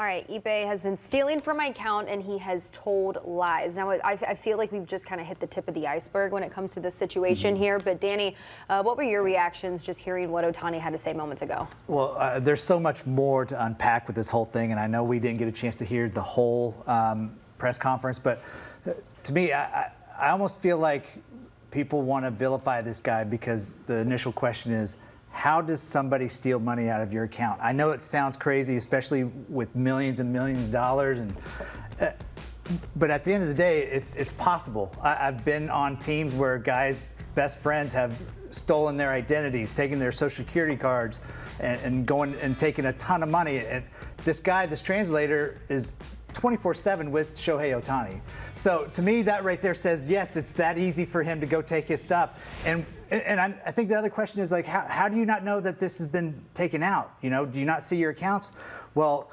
All right, eBay has been stealing from my account and he has told lies. Now, I feel like we've just kind of hit the tip of the iceberg when it comes to this situation here. But Danny, what were your reactions just hearing what Ohtani had to say moments ago? Well, there's so much more to unpack with this whole thing, and I know we didn't get a chance to hear the whole press conference, but to me, I almost feel like people want to vilify this guy because the initial question is, how does somebody steal money out of your account? I know it sounds crazy, especially with millions and millions of dollars, and but at the end of the day, it's possible. I've been on teams where guys' best friends have stolen their identities, taken their social security cards, and going and taking a ton of money. And this guy, this translator, is 24/7 with Shohei Ohtani. So to me, that right there says, yes, it's that easy for him to go take his stuff. And I think the other question is, like, how do you not know that this has been taken out? You know, do you not see your accounts? Well,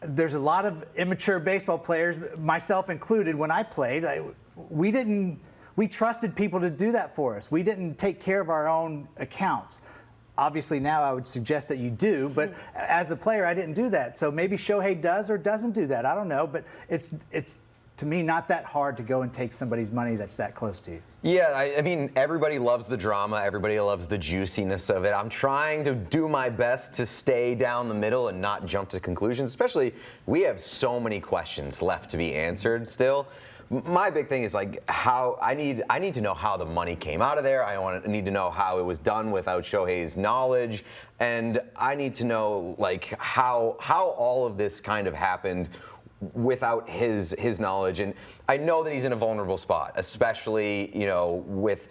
there's a lot of immature baseball players, myself included. When I played, we trusted people to do that for us. We didn't take care of our own accounts. Obviously, now I would suggest that you do, but as a player, I didn't do that. So maybe Shohei does or doesn't do that. I don't know, but it's to me not that hard to go and take somebody's money that's that close to you. Yeah, I mean, everybody loves the drama. Everybody loves the juiciness of it. I'm trying to do my best to stay down the middle and not jump to conclusions, especially we have so many questions left to be answered still. My big thing is, like, how I need to know how the money came out of there. I need to know how it was done without Shohei's knowledge, and I need to know, like, how all of this kind of happened without his knowledge. And I know that he's in a vulnerable spot, especially, you know, with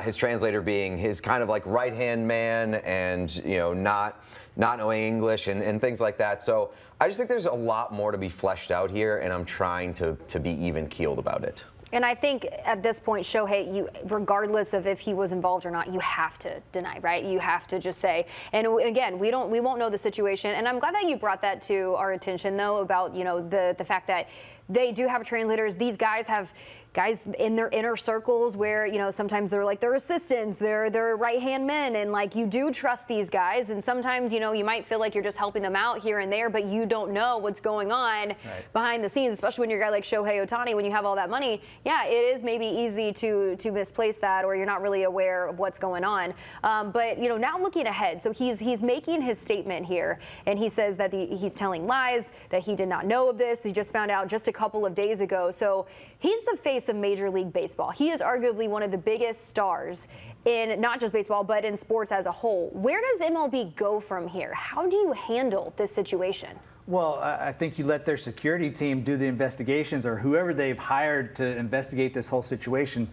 his translator being his kind of like right-hand man, and, you know, not knowing English and things like that. So I just think there's a lot more to be fleshed out here, and I'm trying to be even-keeled about it. And I think at this point, Shohei, regardless of if he was involved or not, you have to deny, right? You have to just say. And again, we won't know the situation. And I'm glad that you brought that to our attention, though, about, you know, the fact that they do have translators. These guys have guys in their inner circles where, you know, sometimes they're like their assistants, they're right-hand men, and like you do trust these guys. And sometimes, you know, you might feel like you're just helping them out here and there, but you don't know what's going on behind the scenes, especially when you're a guy like Shohei Ohtani, when you have all that money. Yeah, it is maybe easy to misplace that, or you're not really aware of what's going on. But, you know, now looking ahead, so he's making his statement here, and he says that he's telling lies, that he did not know of this. He just found out just a couple of days ago. So he's the face of Major League Baseball. He is arguably one of the biggest stars in not just baseball, but in sports as a whole. Where does MLB go from here? How do you handle this situation? Well, I think you let their security team do the investigations, or whoever they've hired to investigate this whole situation,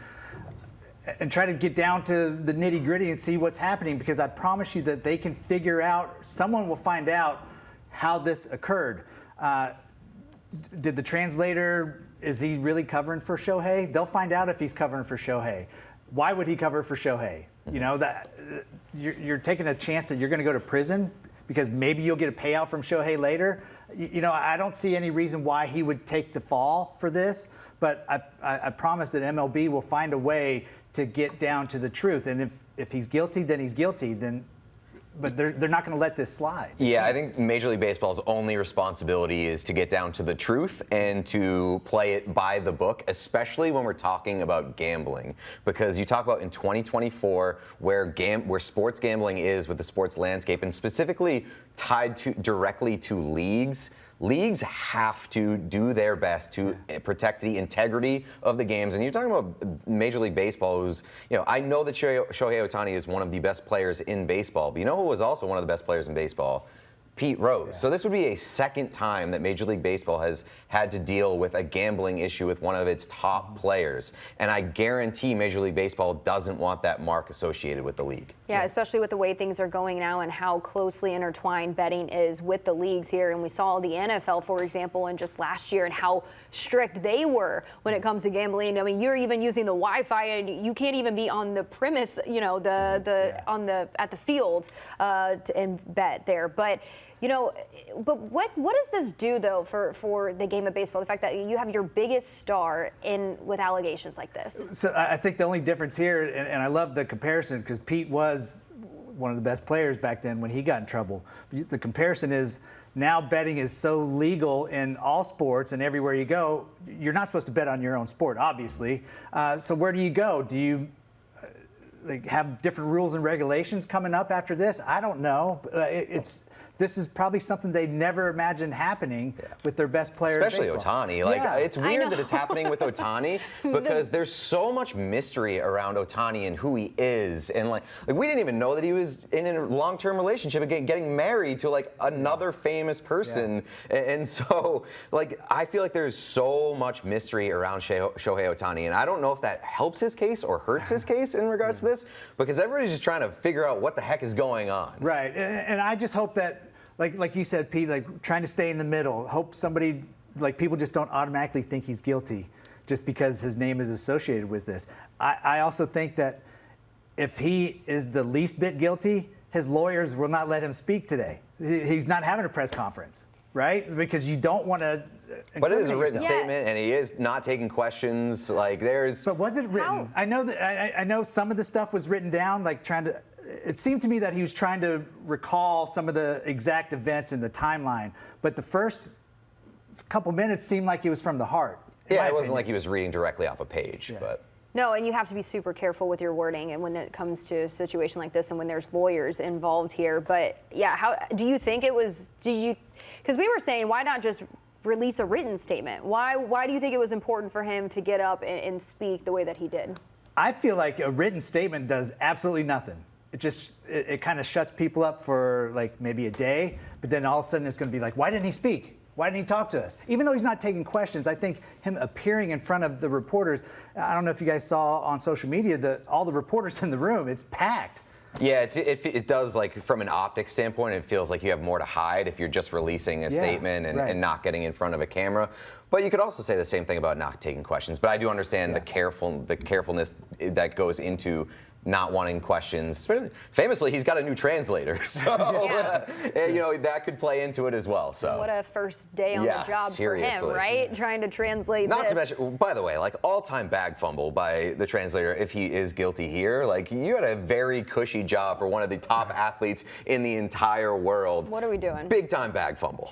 and try to get down to the nitty-gritty and see what's happening, because I promise you that they can figure out, someone will find out how this occurred. Did the translator, is he really covering for Shohei? They'll find out if he's covering for Shohei. Why would he cover for Shohei? You know, that you're taking a chance that you're going to go to prison because maybe you'll get a payout from Shohei later. You know, I don't see any reason why he would take the fall for this, but I promise that MLB will find a way to get down to the truth. And if he's guilty, then he's guilty. But they're not going to let this slide. Yeah, I think Major League Baseball's only responsibility is to get down to the truth and to play it by the book, especially when we're talking about gambling. Because you talk about in 2024 where sports gambling is with the sports landscape, and specifically tied directly to leagues. Leagues have to do their best to protect the integrity of the games. And you're talking about Major League Baseball, who's, you know, I know that Shohei Ohtani is one of the best players in baseball, but you know who was also one of the best players in baseball? Pete Rose. So this would be a second time that Major League Baseball has had to deal with a gambling issue with one of its top players. And I guarantee Major League Baseball doesn't want that mark associated with the league. Yeah, especially with the way things are going now and how closely intertwined betting is with the leagues here. And we saw the NFL, for example, in just last year, and how strict they were when it comes to gambling. I mean, you're even using the Wi-Fi, and you can't even be on the premise, you know, at the field and bet there. But you know, but what does this do, though, for the game of baseball? The fact that you have your biggest star with allegations like this. So I think the only difference here, and I love the comparison because Pete was one of the best players back then when he got in trouble. The comparison is now betting is so legal in all sports and everywhere you go, you're not supposed to bet on your own sport, obviously. So where do you go? Do you have different rules and regulations coming up after this? I don't know. This is probably something they never imagined happening with their best player. Especially in baseball. Ohtani. It's weird that it's happening with Ohtani because there's so much mystery around Ohtani and who he is. And like we didn't even know that he was in a long-term relationship and getting married to another famous person. Yeah. And so I feel like there's so much mystery around Shohei Ohtani. And I don't know if that helps his case or hurts his case in regards to this, because everybody's just trying to figure out what the heck is going on. Right. And I just hope that, like you said, Pete, trying to stay in the middle. Hope somebody, people just don't automatically think he's guilty just because his name is associated with this. I also think that if he is the least bit guilty, his lawyers will not let him speak today. He's not having a press conference, right? Because you don't want to. But it is a written statement, and he is not taking questions. But was it written? I know that I know some of the stuff was written down, trying to. It seemed to me that he was trying to recall some of the exact events in the timeline, but the first couple minutes seemed like it was from the heart. Yeah, it wasn't like he was reading directly off a page, but. No, and you have to be super careful with your wording and when it comes to a situation like this and when there's lawyers involved here. But yeah, how do you think it was, because we were saying, why not just release a written statement? Why do you think it was important for him to get up and speak the way that he did? I feel like a written statement does absolutely nothing. It kind of shuts people up for maybe a day, but then all of a sudden it's going to be why didn't he speak? Why didn't he talk to us? Even though he's not taking questions, I think him appearing in front of the reporters, I don't know if you guys saw on social media all the reporters in the room, it's packed. Yeah, it does, from an optics standpoint, it feels like you have more to hide if you're just releasing a statement and not getting in front of a camera. But you could also say the same thing about not taking questions. But I do understand the carefulness that goes into not wanting questions. Famously, he's got a new translator, so that could play into it as well. So what a first day on the job for him, right? Trying to translate. Not to mention, by the way, all-time bag fumble by the translator. If he is guilty here, you had a very cushy job for one of the top athletes in the entire world. What are we doing? Big time bag fumble.